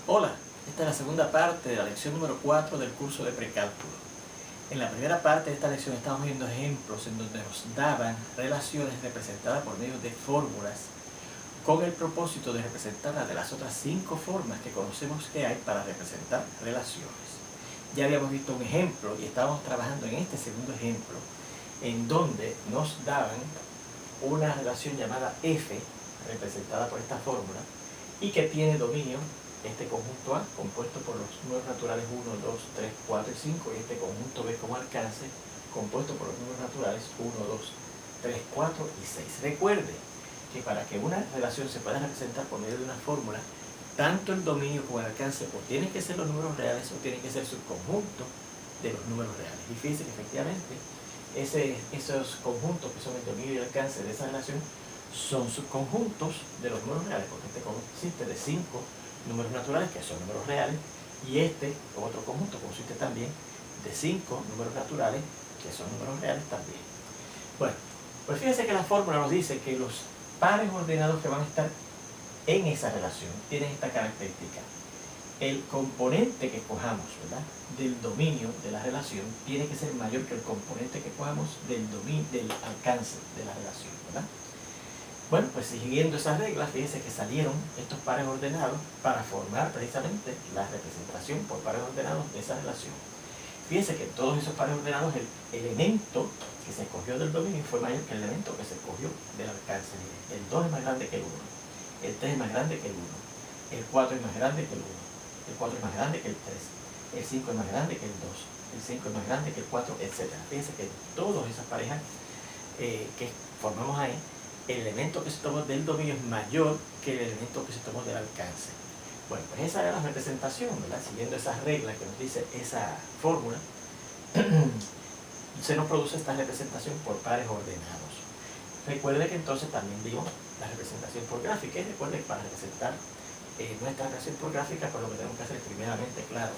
Hola, esta es la segunda parte de la lección número 4 del curso de precálculo. En la primera parte de esta lección estamos viendo ejemplos en donde nos daban relaciones representadas por medio de fórmulas con el propósito de representarlas de las otras 5 formas que conocemos que hay para representar relaciones. Ya habíamos visto un ejemplo y estábamos trabajando en este segundo ejemplo en donde nos daban una relación llamada f representada por esta fórmula y que tiene dominio este conjunto A compuesto por los números naturales 1, 2, 3, 4 y 5 y este conjunto B como alcance compuesto por los números naturales 1, 2, 3, 4 y 6. Recuerde que para que una relación se pueda representar por medio de una fórmula, tanto el dominio como el alcance o tienen que ser los números reales o tienen que ser subconjuntos de los números reales. Y fíjense que efectivamente esos conjuntos que son el dominio y el alcance de esa relación son subconjuntos de los números reales, porque este consiste de 5 números naturales, que son números reales, y este otro conjunto consiste también de 5 números naturales, que son números reales también. Bueno, pues fíjense que la fórmula nos dice que los pares ordenados que van a estar en esa relación tienen esta característica. El componente que escojamos, ¿verdad?, del dominio de la relación tiene que ser mayor que el componente que escojamos del alcance de la relación, ¿verdad? Bueno, pues siguiendo esas reglas, fíjense que salieron estos pares ordenados para formar precisamente la representación por pares ordenados de esa relación. Fíjense que todos esos pares ordenados, el elemento que se escogió del dominio fue mayor que el elemento que se escogió del alcance. El 2 es más grande que el 1, el 3 es más grande que el 1, el 4 es más grande que el 1, el 4 es más grande que el 3, el 5 es más grande que el 2, el 5 es más grande que el 4, etc. Fíjense que todas esas parejas que formamos ahí, el elemento que se tomó del dominio es mayor que el elemento que se tomó del alcance. Bueno, pues esa era la representación, ¿verdad? Siguiendo esas reglas que nos dice esa fórmula, se nos produce esta representación por pares ordenados. Recuerde que entonces también vimos la representación por gráfica, y recuerde que para representar nuestra relación por gráfica, pues lo que tenemos que hacer es primeramente, claro,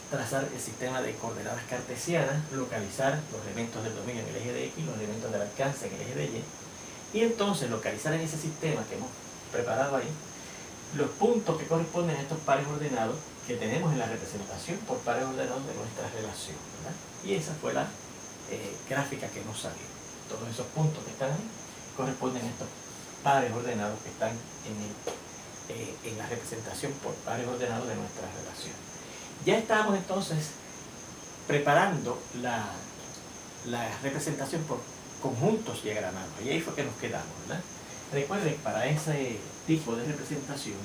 trazar el sistema de coordenadas cartesianas, localizar los elementos del dominio en el eje de X, los elementos del alcance en el eje de Y, y entonces localizar en ese sistema que hemos preparado ahí los puntos que corresponden a estos pares ordenados que tenemos en la representación por pares ordenados de nuestra relación, ¿verdad? Y esa fue la gráfica que nos salió. Todos esos puntos que están ahí corresponden a estos pares ordenados que están en la representación por pares ordenados de nuestra relación. Ya estábamos entonces preparando la representación por conjuntos diagramados, y ahí fue que nos quedamos, ¿verdad? Recuerden, para ese tipo de representación,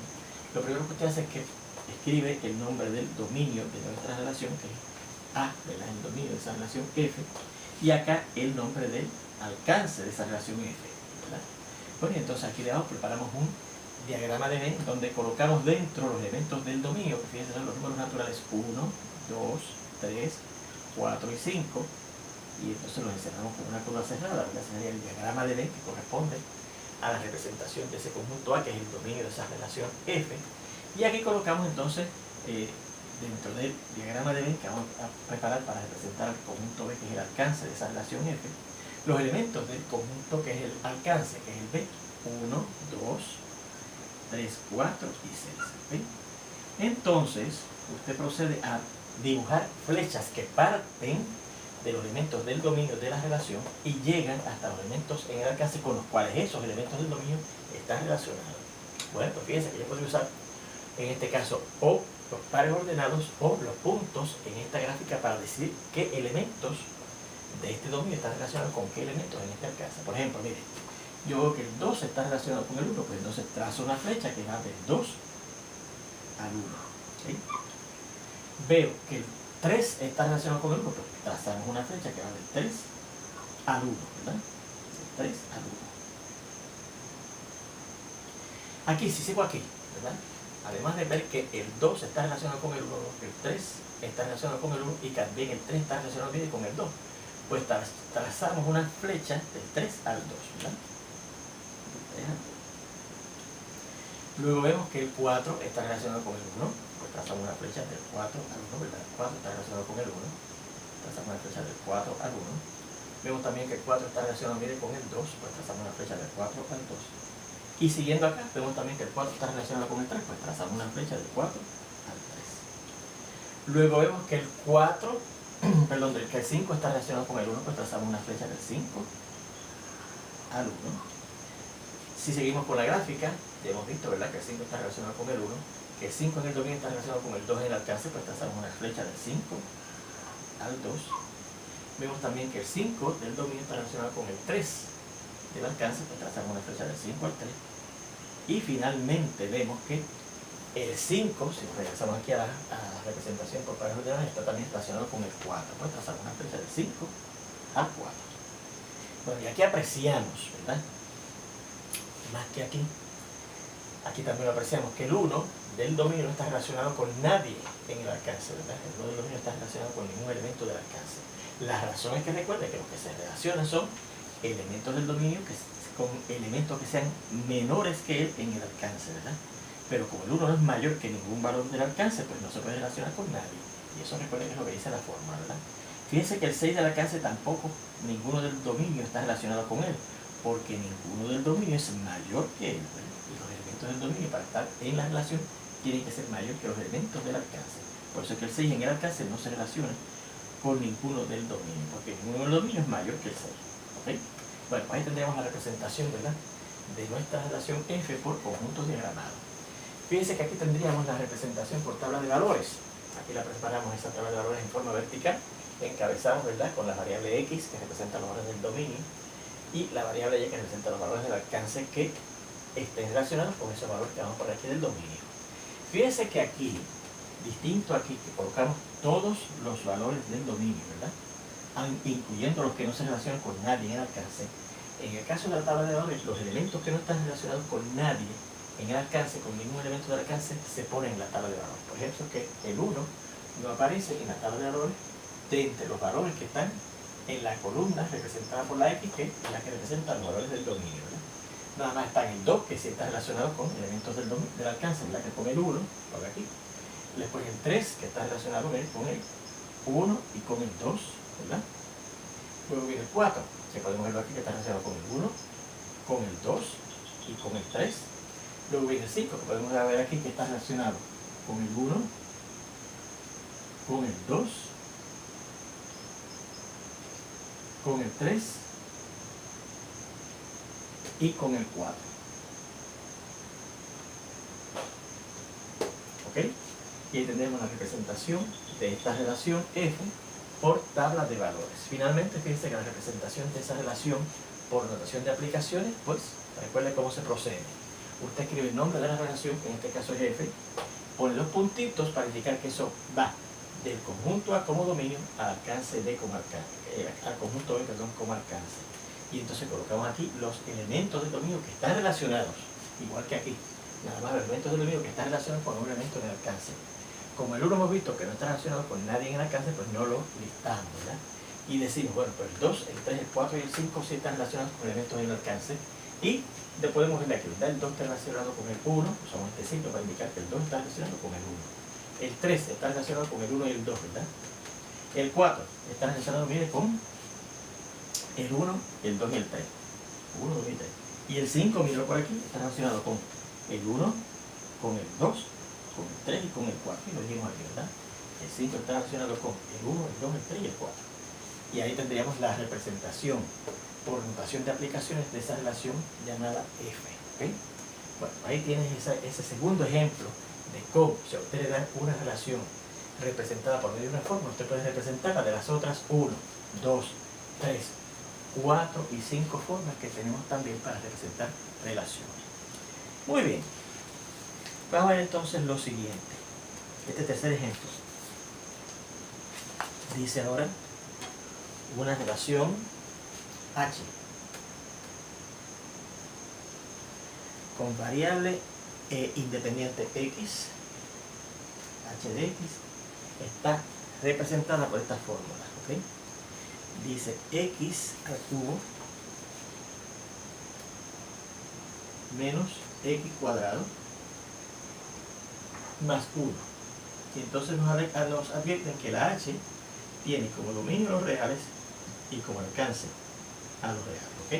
lo primero que usted hace es que escribe el nombre del dominio de nuestra relación, que es A, ¿verdad?, el dominio de esa relación F, y acá el nombre del alcance de esa relación F, ¿verdad? Bueno, y entonces aquí debajo preparamos un diagrama de Venn donde colocamos dentro los elementos del dominio, que fíjense son los números naturales 1, 2, 3, 4 y 5, y entonces los encerramos con una curva cerrada, ¿verdad? Sería el diagrama de Venn que corresponde a la representación de ese conjunto A, que es el dominio de esa relación F, y aquí colocamos entonces dentro del diagrama de Venn que vamos a preparar para representar el conjunto B, que es el alcance de esa relación F, los elementos del conjunto que es el alcance, que es el B, 1, 2, 3, 4 y 6. ¿Sí? Entonces, usted procede a dibujar flechas que parten de los elementos del dominio de la relación y llegan hasta los elementos en el alcance con los cuales esos elementos del dominio están relacionados. Bueno, pues fíjense que yo puedo usar en este caso o los pares ordenados o los puntos en esta gráfica para decir qué elementos de este dominio están relacionados con qué elementos en este alcance. Por ejemplo, miren, yo veo que el 2 está relacionado con el 1, pues entonces trazo una flecha que va del 2 al 1. ¿Sí? Veo que el 3 está relacionado con el 1, pues trazamos una flecha que va del 3 al 1, ¿verdad? Del 3 al 1. Aquí, si sigo aquí, ¿verdad? Además de ver que el 2 está relacionado con el 1, el 3 está relacionado con el 1 y también el 3 está relacionado con el 2, pues trazamos una flecha del 3 al 2, ¿verdad? Luego vemos que el 4 está relacionado con el 1, pues trazamos una flecha del 4 al 1, ¿verdad? El 4 está relacionado con el 1, trazamos una flecha del 4 al 1. Vemos también que el 4 está relacionado con el 2, pues trazamos una flecha del 4 al 2. Y siguiendo acá, vemos también que el 4 está relacionado con el 3, pues trazamos una flecha del 4 al 3. Luego vemos que el 4, perdón, que el 5 está relacionado con el 1, pues trazamos una flecha del 5 al 1. Si seguimos con la gráfica, ya hemos visto, ¿verdad?, que el 5 está relacionado con el 1, que el 5 en el dominio está relacionado con el 2 en el alcance, pues trazamos una flecha del 5 al 2. Vemos también que el 5 del dominio está relacionado con el 3 del alcance, pues trazamos una flecha del 5 al 3. Y finalmente vemos que el 5, si regresamos aquí a la representación por pares ordenados, está también relacionado con el 4, pues trazamos una flecha del 5 al 4. Bueno, y aquí apreciamos, ¿verdad?, más que aquí también lo apreciamos, que el 1 del dominio no está relacionado con nadie en el alcance, ¿verdad? El 1 del dominio no está relacionado con ningún elemento del alcance. La razón es que recuerde que los que se relacionan son elementos del dominio con elementos que sean menores que él en el alcance, ¿verdad? Pero como el 1 no es mayor que ningún valor del alcance, pues no se puede relacionar con nadie. Y eso recuerden que es lo que dice la forma, ¿verdad? Fíjense que el 6 del alcance tampoco, ninguno del dominio está relacionado con él, porque ninguno del dominio es mayor que él, ¿verdad? Y los elementos del dominio, para estar en la relación, tienen que ser mayor que los elementos del alcance. Por eso es que el 6 en el alcance no se relaciona con ninguno del dominio, porque ninguno del dominio es mayor que el 6. ¿Okay? Bueno, ahí tendríamos la representación, ¿verdad?, de nuestra relación F por conjuntos diagramados. Fíjense que aquí tendríamos la representación por tabla de valores. Aquí la preparamos, esa tabla de valores en forma vertical. Encabezamos, ¿verdad?, con la variable X, que representa los valores del dominio, y la variable Y, que representa los valores del alcance que estén relacionados con esos valores que vamos a poner aquí del dominio. Fíjense que aquí, distinto aquí, que colocamos todos los valores del dominio, ¿verdad?, incluyendo los que no se relacionan con nadie en el alcance. En el caso de la tabla de valores, los elementos que no están relacionados con nadie en el alcance, con ningún elemento del alcance, se ponen en la tabla de valores. Por ejemplo, que el 1 no aparece en la tabla de valores de entre los valores que están en la columna representada por la X, que es la que representa los valores del dominio, ¿verdad? Nada más está en el 2, que sí está relacionado con elementos del alcance, ¿verdad?, que con el 1, por aquí. Después el 3, que está relacionado con el 1 y con el 2, ¿verdad? Luego viene el 4, que podemos verlo aquí, que está relacionado con el 1, con el 2 y con el 3. Luego viene el 5, que podemos ver aquí, que está relacionado con el 1, con el 2, con el 3 y con el 4. ¿Ok? Y ahí tendremos la representación de esta relación F por tabla de valores. Finalmente, fíjense que la representación de esa relación por notación de aplicaciones, pues recuerde cómo se procede. Usted escribe el nombre de la relación, que en este caso es F, pone los puntitos para indicar que eso va del conjunto A como dominio al alcance D como alcance, al conjunto B, perdón, como alcance. Y entonces colocamos aquí los elementos del dominio que están relacionados, igual que aquí. Nada más los elementos del dominio que están relacionados con un elemento en el alcance. Como el 1 hemos visto que no está relacionado con nadie en el alcance, pues no lo listamos, ¿verdad? Y decimos, bueno, pues el 2, el 3, el 4 y el 5 sí están relacionados con elementos en el alcance. Y después podemos ver aquí, ¿verdad? El 2 está relacionado con el 1, usamos este signo para indicar que el 2 está relacionado con el 1. El 3 está relacionado con el 1 y el 2, ¿verdad? El 4 está relacionado, mire, con el 1, el 2 y el 3. 1, 2 y 3. Y el 5, míralo por aquí, está relacionado con el 1, con el 2, con el 3 y con el 4, y lo dijimos aquí, ¿verdad? El 5 está relacionado con el 1, el 2, el 3 y el 4. Y ahí tendríamos la representación por notación de aplicaciones de esa relación llamada F. ¿Okay? Bueno, ahí tienes ese segundo ejemplo de cómo, si a usted le dan una relación representada por medio de una forma, usted puede representarla de las otras 1, 2, 3, 4 y 5 formas que tenemos también para representar relaciones. Muy bien. Vamos a ver entonces lo siguiente. Este tercer ejemplo. Dice ahora una relación H con variable independiente X, H de X, está representada por esta fórmula, ¿ok? Dice X al cubo menos X cuadrado más 1. Y entonces nos advierten que la H tiene como dominio los reales y como alcance a los reales, ¿ok?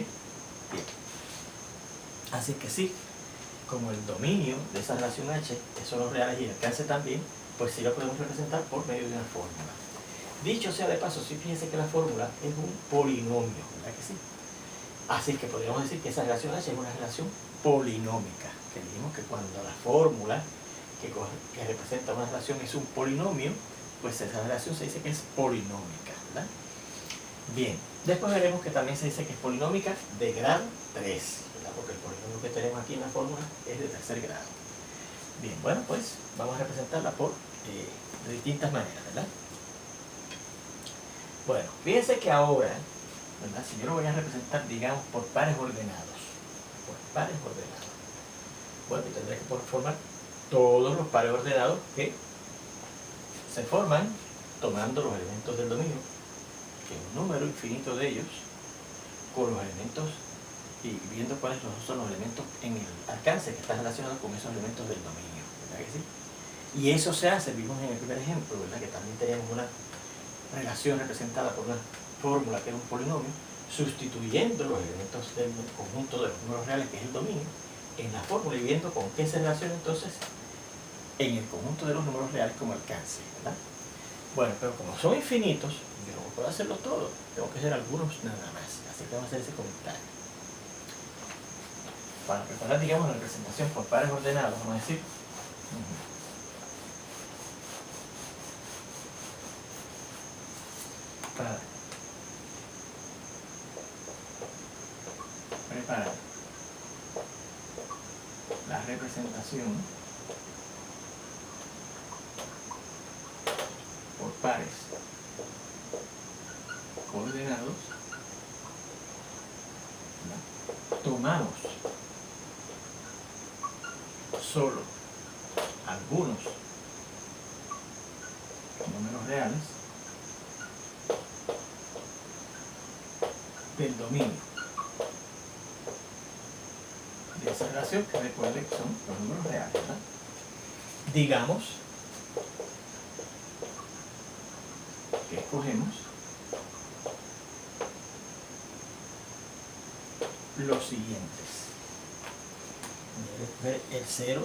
Bien. Así que sí, como el dominio de esa relación H, que son los reales y el alcance también, pues sí lo podemos representar por medio de una fórmula. Dicho sea de paso, sí, fíjense que la fórmula es un polinomio, ¿verdad que sí? Así que podríamos decir que esa relación H es una relación polinómica, que dijimos que cuando la fórmula que representa una relación es un polinomio, pues esa relación se dice que es polinómica, ¿verdad? Bien, después veremos que también se dice que es polinómica de grado 3, ¿verdad? Porque el polinomio que tenemos aquí en la fórmula es de tercer grado. Bien, bueno, pues vamos a representarla de distintas maneras, ¿verdad? Bueno, fíjense que ahora, ¿verdad? Si yo lo voy a representar, digamos, por pares ordenados, bueno, yo tendré que formar todos los pares ordenados que se forman tomando los elementos del dominio, que es un número infinito de ellos, con los elementos y viendo cuáles son los elementos en el alcance que están relacionados con esos elementos del dominio, ¿verdad que sí? Y eso se hace, vimos en el primer ejemplo, ¿verdad? Que también teníamos una relación representada por una fórmula que era un polinomio, sustituyendo los elementos del conjunto de los números reales, que es el dominio, en la fórmula y viendo con qué se relaciona entonces en el conjunto de los números reales como alcance, ¿verdad? Bueno, pero como son infinitos, yo no puedo hacerlo todo, tengo que hacer algunos nada más, así que vamos a hacer ese comentario. Para preparar, digamos, la representación por pares ordenados, vamos a decir, para preparar la representación por pares ordenados, ¿verdad? Tomamos solo algunos números reales del dominio de esa relación, que recuerden que son los números reales, ¿verdad? Digamos que escogemos los siguientes: el 0,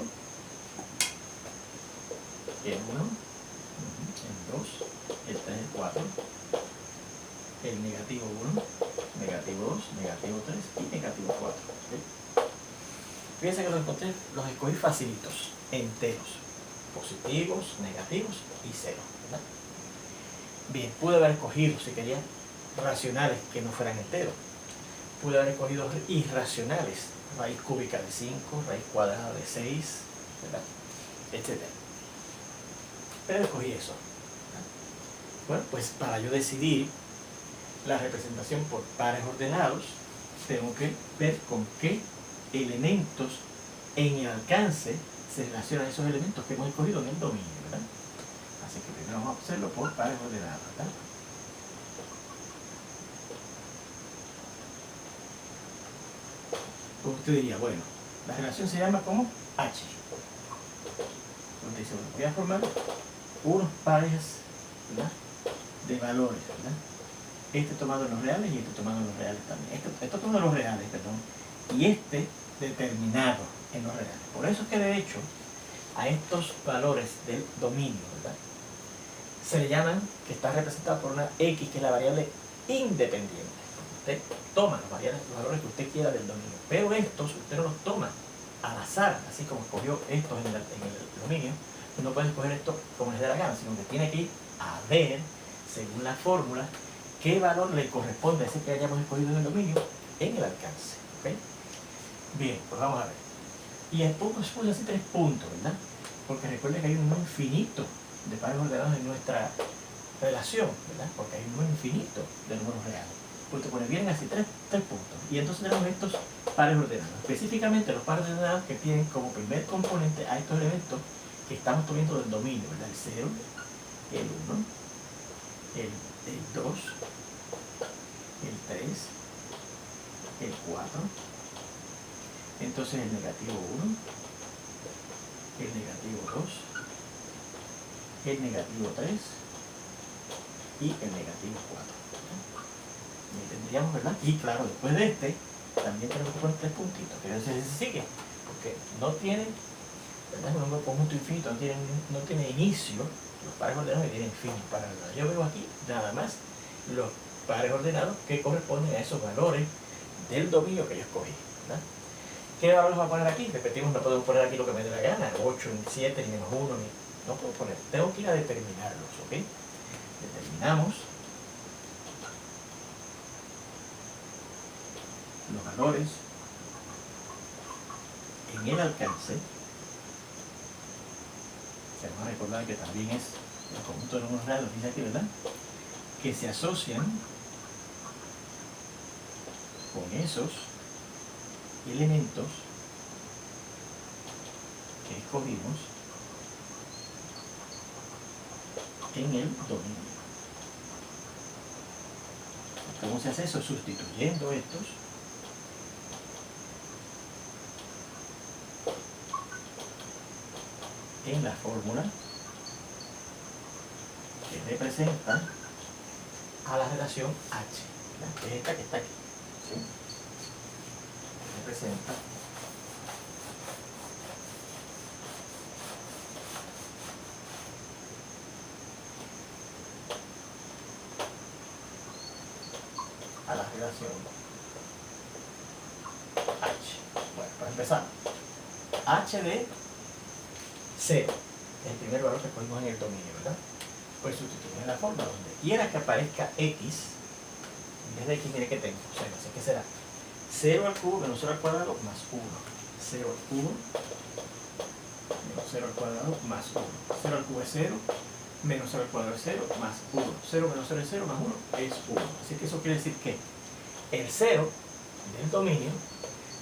el 1, el 2, el 3, el 4, el negativo 1, negativo 2, negativo 3 y negativo 4. ¿Sí? Fíjense que los escogí facilitos, enteros, positivos, negativos y 0, ¿verdad? Bien, pude haber escogido, si quería, racionales que no fueran enteros. Pude haber escogido irracionales, raíz cúbica de 5, raíz cuadrada de 6, ¿verdad? Etcétera. Pero escogí eso, ¿verdad? Bueno, pues para yo decidir la representación por pares ordenados, tengo que ver con qué elementos en el alcance se relacionan esos elementos que hemos escogido en el dominio, ¿verdad? Así que primero vamos a hacerlo por pares ordenados, ¿verdad? Pues usted diría, bueno, la relación se llama como H. Entonces dice, bueno, voy a formar unos pares, ¿verdad?, de valores, ¿verdad? Este tomado en los reales y este tomado en los reales también. Esto tomado en los reales, perdón. Y este determinado en los reales. Por eso es que de hecho a estos valores del dominio, ¿verdad?, se le llaman, que está representado por una X, que es la variable independiente. Usted toma los valores que usted quiera del dominio, pero estos usted no los toma al azar, así como escogió estos en el dominio. Usted no puede escoger esto como les dé la gana, sino que tiene que ir a ver, según la fórmula, qué valor le corresponde a ese que hayamos escogido en el dominio en el alcance. ¿Okay? Bien, pues vamos a ver. Y el punto se pone así 3 puntos, ¿verdad? Porque recuerden que hay un número infinito de pares ordenados en nuestra relación, ¿verdad? Porque hay un número infinito de números reales. Pues te pone bien así 3 puntos. Y entonces tenemos estos pares ordenados. Específicamente los pares ordenados que tienen como primer componente a estos elementos que estamos tomando del dominio, ¿verdad? El 0, el 1, el 2, el 3, el 4, entonces el negativo 1, el negativo 2, el negativo 3 y el negativo 4. Y tendríamos, ¿verdad? Y claro, después de este, también tenemos que poner 3 puntitos, que a veces se sigue, porque no tienen, ¿verdad? Un conjunto infinito no tiene inicio, los pares ordenados y tienen fin para nada. Yo veo aquí nada más los pares ordenados que corresponden a esos valores del dominio que yo escogí, ¿verdad? ¿Qué valores voy a poner aquí? Repetimos, no podemos poner aquí lo que me dé la gana, 8, ni 7, ni -1, no puedo poner, tengo que ir a determinarlos, ¿ok? Determinamos los valores en el alcance. Se van a recordar que también es el conjunto de números reales, dice aquí, ¿verdad? Que se asocian con esos elementos que escogimos en el dominio. ¿Cómo se hace eso? Sustituyendo estos en la fórmula que representa a la relación H, ¿verdad? Que es esta que está aquí, ¿sí? Representa a la relación H. Bueno, para empezar, H de 0, el primer valor que ponemos en el dominio, ¿verdad? Pues sustituimos en la fórmula donde quiera que aparezca X, en vez de X, mire que tengo, o sea, así que será 0 al cubo menos 0 al cuadrado más 1. 0 al cubo menos 0 al cuadrado más 1. 0 al cubo es 0, menos 0 al cuadrado es 0, más 1. 0 menos 0 es 0, más 1 es 1. Así que eso quiere decir que el 0 del dominio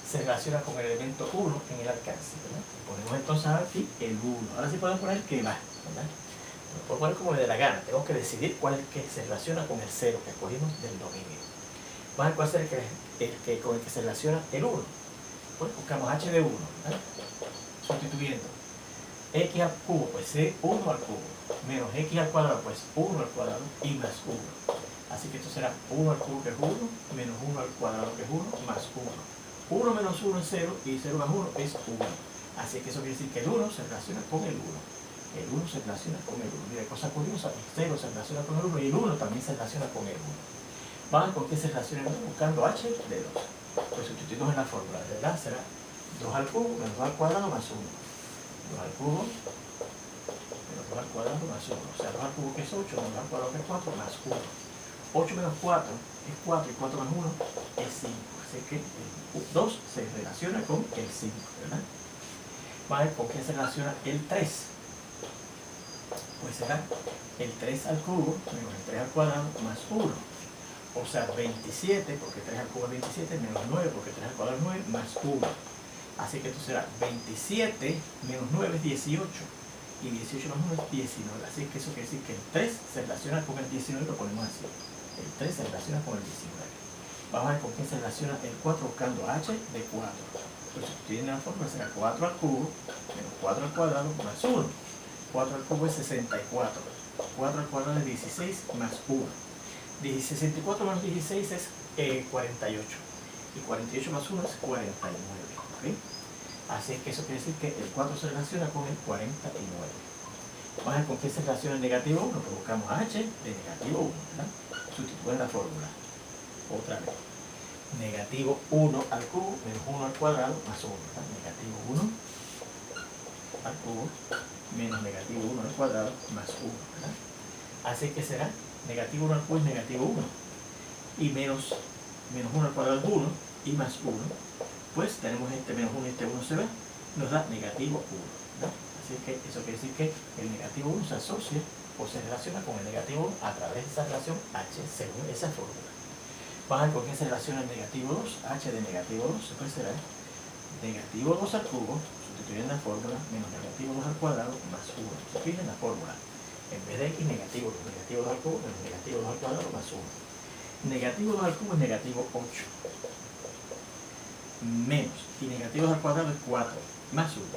se relaciona con el elemento 1 en el alcance, ¿verdad? Ponemos entonces aquí el 1. Ahora sí podemos poner que va, ¿verdad? No puedo poner como me dé la gana. Tengo que decidir cuál es el que se relaciona con el 0 que escogimos del dominio. Vamos a ver cuál es con el que se relaciona el 1. Pues buscamos h de 1, ¿verdad? Sustituyendo x al cubo, pues c 1 al cubo, menos x al cuadrado, pues 1 al cuadrado, y más 1. Así que esto será 1 al cubo, que es 1, menos 1 al cuadrado, que es 1, más 1. 1 menos 1 es 0, y 0 más 1 es 1. Así que eso quiere decir que el 1 se relaciona con el 1. El 1 se relaciona con el 1. Mira, cosa curiosa, el 0 se relaciona con el 1 y el 1 también se relaciona con el 1. Vamos a ver con qué se relaciona el 1, buscando h de 2. Pues sustituimos en la fórmula, ¿verdad? Será 2 al cubo menos 2 al cuadrado más 1. 2 al cubo menos 2 al cuadrado más 1. O sea, 2 al cubo que es 8, menos 2 al cuadrado que es 4, más 1. 8 menos 4 es 4 y 4 más 1 es 5. Así que el 2 se relaciona con el 5, ¿verdad? Vamos a ver con qué se relaciona el 3. Pues será el 3 al cubo menos el 3 al cuadrado más 1. O sea, 27, porque 3 al cubo es 27, menos 9, porque 3 al cuadrado es 9, más 1. Así que esto será 27 menos 9 es 18. Y 18 más 1 es 19. Así que eso quiere decir que el 3 se relaciona con el 19, lo ponemos así. El 3 se relaciona con el 19. Vamos a ver con qué se relaciona el 4 buscando h de 4. Entonces, si tienen la fórmula, será 4 al cubo menos 4 al cuadrado más 1. 4 al cubo es 64. 4 al cuadrado es 16 más 1. 64 más 16 es 48. Y 48 más 1 es 49. ¿Okay? Así es que eso quiere decir que el 4 se relaciona con el 49. Vamos a ver con qué se relaciona el negativo 1. Pues buscamos h de negativo 1, ¿verdad? Sustituimos la fórmula. Otra vez. Negativo 1 al cubo menos 1 al cuadrado más 1, ¿verdad? Negativo 1 al cubo menos negativo 1 al cuadrado más 1, ¿verdad? Así que será negativo 1 al cubo es negativo 1 y menos 1 al cuadrado es 1 y más 1, pues tenemos este menos 1 y este 1 se va, nos da negativo 1, ¿verdad? Así que eso quiere decir que el negativo 1 se asocia o se relaciona con el negativo 1 a través de esa relación h según esa fórmula. Vamos a ver con qué se relaciona el negativo 2, h de negativo 2, pues será negativo 2 al cubo, sustituyendo la fórmula, menos negativo 2 al cuadrado más 1. Sustituyen la fórmula. En vez de x, negativo 2. Negativo 2 al cubo menos negativo 2 al cuadrado más 1. Negativo 2 al cubo es negativo 8. Menos. Y negativo 2 al cuadrado es 4. Más 1.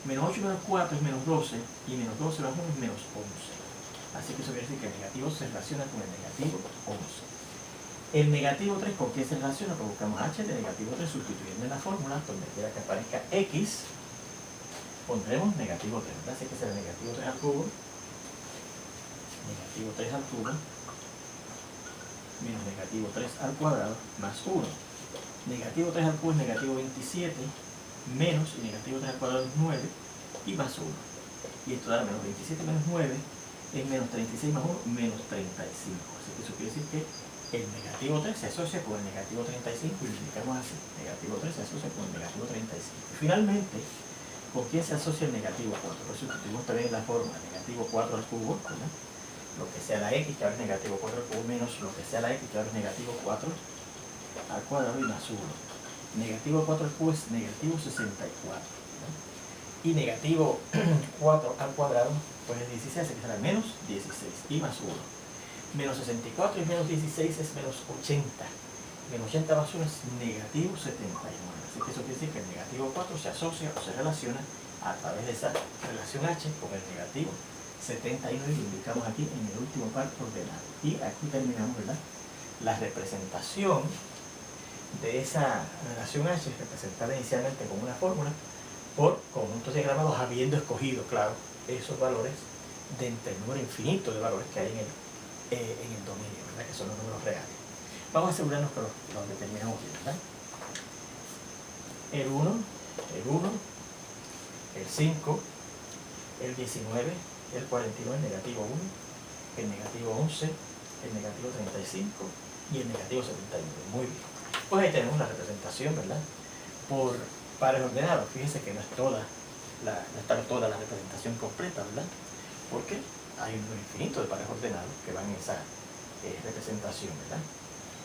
Menos 8 menos 4 es menos 12. Y menos 12 más 1 es menos 11. Así que eso quiere decir que el negativo se relaciona con el negativo 11. El negativo 3, ¿con qué se relaciona? Pues buscamos h de negativo 3 sustituyendo en la fórmula, donde quiera que aparezca x, pondremos negativo 3, ¿verdad? Así que será negativo 3 al cubo, negativo 3 al cubo, menos negativo 3 al cuadrado, más 1. Negativo 3 al cubo es negativo 27, menos, y negativo 3 al cuadrado es 9, y más 1. Y esto da menos 27 menos 9, es menos 36 más 1, menos 35. Así que eso quiere decir que el negativo 3 se asocia con el negativo 35, y lo indicamos así. Negativo 3 se asocia con el negativo 35. Y finalmente, ¿con quién se asocia el negativo 4? Por eso sustituimos también la forma negativo 4 al cubo, ¿verdad? Lo que sea la x, que ahora es negativo 4 al cubo, menos lo que sea la x, que ahora es negativo 4 al cuadrado, y más 1. Negativo 4 al cubo es negativo 64. ¿No? Y negativo 4 al cuadrado, pues es 16, así que será menos 16, y más 1. Menos 64 y menos 16 es menos 80. Menos 80 más 1 es negativo 79. Así que eso quiere decir que el negativo 4 se asocia o se relaciona a través de esa relación h con el negativo 79, y lo indicamos aquí en el último par ordenado. Y aquí terminamos, ¿verdad? La representación de esa relación h, representada inicialmente con una fórmula, por conjuntos diagramados, habiendo escogido, claro, esos valores de entre el número infinito de valores que hay en el dominio, ¿verdad? Que son los números reales. Vamos a asegurarnos que los determinamos bien, ¿verdad? El 1, el 5, el 19, el 49, el negativo 1, el negativo 11, el negativo 35 y el negativo 79. Muy bien. Pues ahí tenemos la representación, ¿verdad? Por pares ordenados. Fíjense que no está toda la representación completa, ¿verdad? Porque hay un número infinito de pares ordenados que van en esa representación, ¿verdad?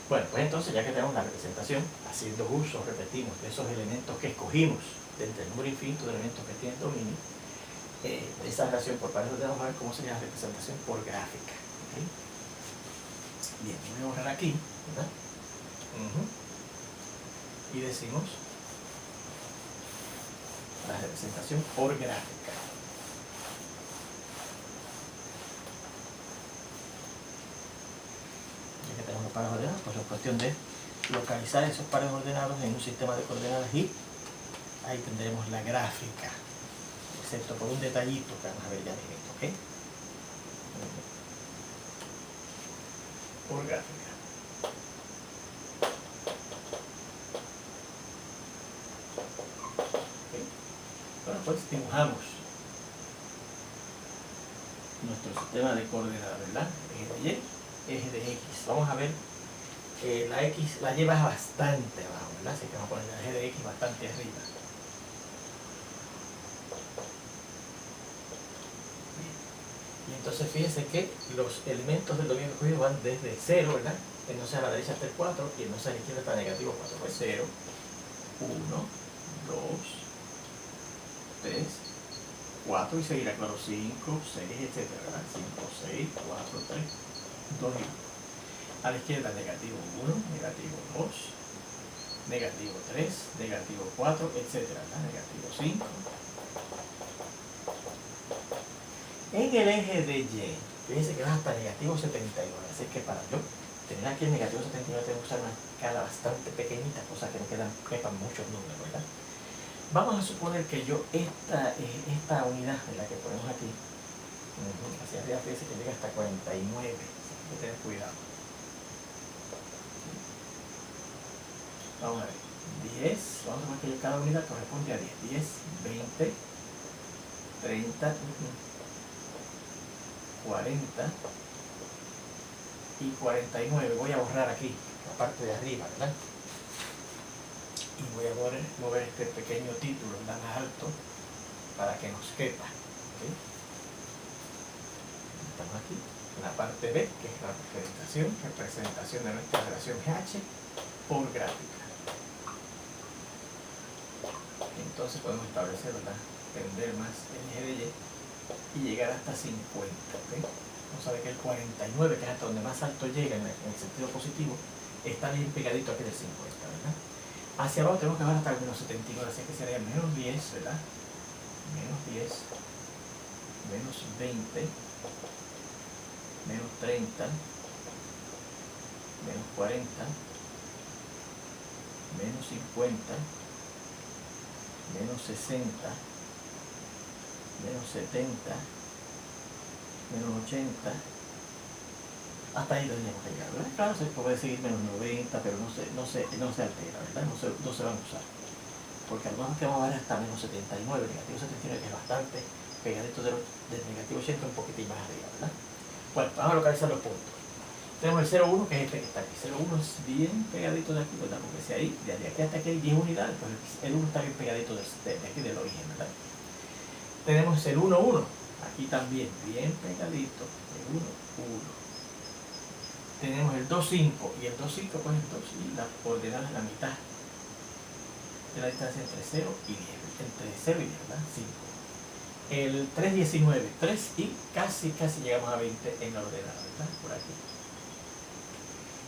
Bueno, pues entonces, ya que tenemos la representación, haciendo uso, repetimos, de esos elementos que escogimos, de entre el número infinito de elementos que tiene el dominio, esa relación por pares ordenados, vamos a ver cómo sería la representación por gráfica. ¿Okay? Bien, voy a borrar aquí, ¿verdad? Y decimos la representación por gráfica. Ya que tenemos los pares ordenados, pues es cuestión de localizar esos pares ordenados en un sistema de coordenadas, y ahí tendremos la gráfica, excepto por un detallito que vamos a ver ya directo, ¿ok? Por gráfica. ¿Okay? Bueno, pues dibujamos nuestro sistema de coordenadas, ¿verdad? Eje de Y, eje de X. Vamos a ver, la X la lleva bastante abajo, ¿verdad? Así que vamos a poner el eje de X bastante arriba. Y entonces fíjense que los elementos del dominio escogido van desde 0, ¿verdad? Entonces a la derecha hasta el 4, y entonces a la izquierda hasta negativo 4. Pues 0, 1, 2, 3, 4, y seguirá, claro, 5, 6, etc. ¿verdad? 5, 6, 4, 3, 2 y 1. A la izquierda negativo 1, negativo 2, negativo 3, negativo 4, etc. ¿verdad? Negativo 5. En el eje de Y, fíjense que va hasta negativo 79, así que para yo tener aquí el negativo 79 tengo que usar una escala bastante pequeñita, cosa que no quepan muchos números, ¿verdad? Vamos a suponer que yo esta unidad, la que ponemos aquí, hacia arriba, fíjense que llega hasta 49, así que hay que tener cuidado. Vamos a ver, 10, vamos a ver que cada unidad corresponde a 10, 10, 20, 30, 40 y 49. Voy a borrar aquí la parte de arriba, ¿verdad? Y voy a mover este pequeño título más alto para que nos quepa. ¿Okay? Estamos aquí en la parte B, que es la representación de nuestra relación GH por gráfica. Entonces podemos establecer, ¿verdad? Tender más el eje de Y y llegar hasta 50. ¿Okay? Vamos a ver que el 49, que es hasta donde más alto llega en el sentido positivo, está bien pegadito aquí del 50, ¿verdad? Hacia abajo tenemos que bajar hasta el menos 79, así que sería menos 10, ¿verdad? Menos 10, menos 20, menos 30, menos 40, menos 50, menos 60, menos 70, menos 80, hasta ahí tendríamos que llegar, ¿verdad? Claro, se puede seguir menos 90, pero no se altera, ¿verdad? No se van a usar. Porque al menos que vamos a ver hasta menos 79, negativo 79, que es bastante pegadito del negativo 80, un poquitín más arriba, ¿verdad? Bueno, vamos a localizar los puntos. Tenemos el 0,1, que es este que está aquí. 0,1 es bien pegadito de aquí, ¿verdad? Porque si ahí, de aquí hasta aquí hay 10 unidades, pues el 1 está bien pegadito de aquí del origen, ¿verdad? Tenemos el 1, 1. Aquí también, bien pegadito. El 1, 1. Tenemos el 2, 5. Y el 2, 5, pues el 2 y las coordenadas la mitad de la distancia entre 0 y 10. Entre 0 y 10, ¿verdad? 5. El 3, 19. 3 y casi llegamos a 20 en la ordenada, ¿verdad? Por aquí.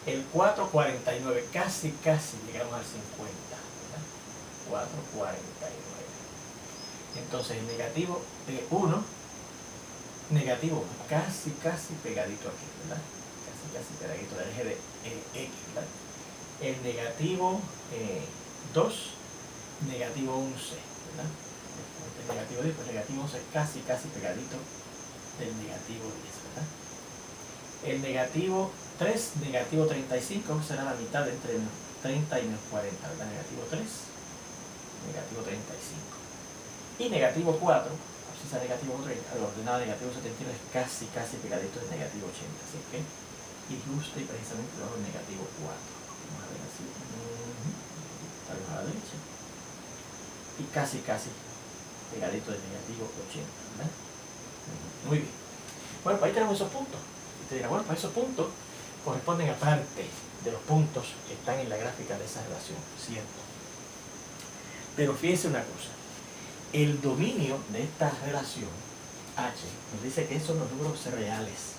El 4, 49. Casi llegamos al 50, ¿verdad? 4, 49. Entonces el negativo 1, negativo 1, casi pegadito aquí, ¿verdad? Casi pegadito del eje de X, ¿verdad? El negativo 2, negativo 11, ¿verdad? El negativo 10, pues negativo 11 casi pegadito del negativo 10, ¿verdad? El negativo 3, negativo 35, será la mitad entre 30 y menos 40, ¿verdad? Negativo 3, negativo 35. Y negativo 4, si sea negativo 30, la ordenada negativo 71 es casi pegadito del negativo 80, así que y justo y precisamente debajo del negativo 4. Vamos a ver así, tal vez a la derecha. Y casi pegadito del negativo 80, ¿verdad? Muy bien. Bueno, pues ahí tenemos esos puntos. Y te dirá, bueno, pues esos puntos corresponden a parte de los puntos que están en la gráfica de esa relación, ¿cierto? Pero fíjense una cosa. El dominio de esta relación H nos dice que son los números reales.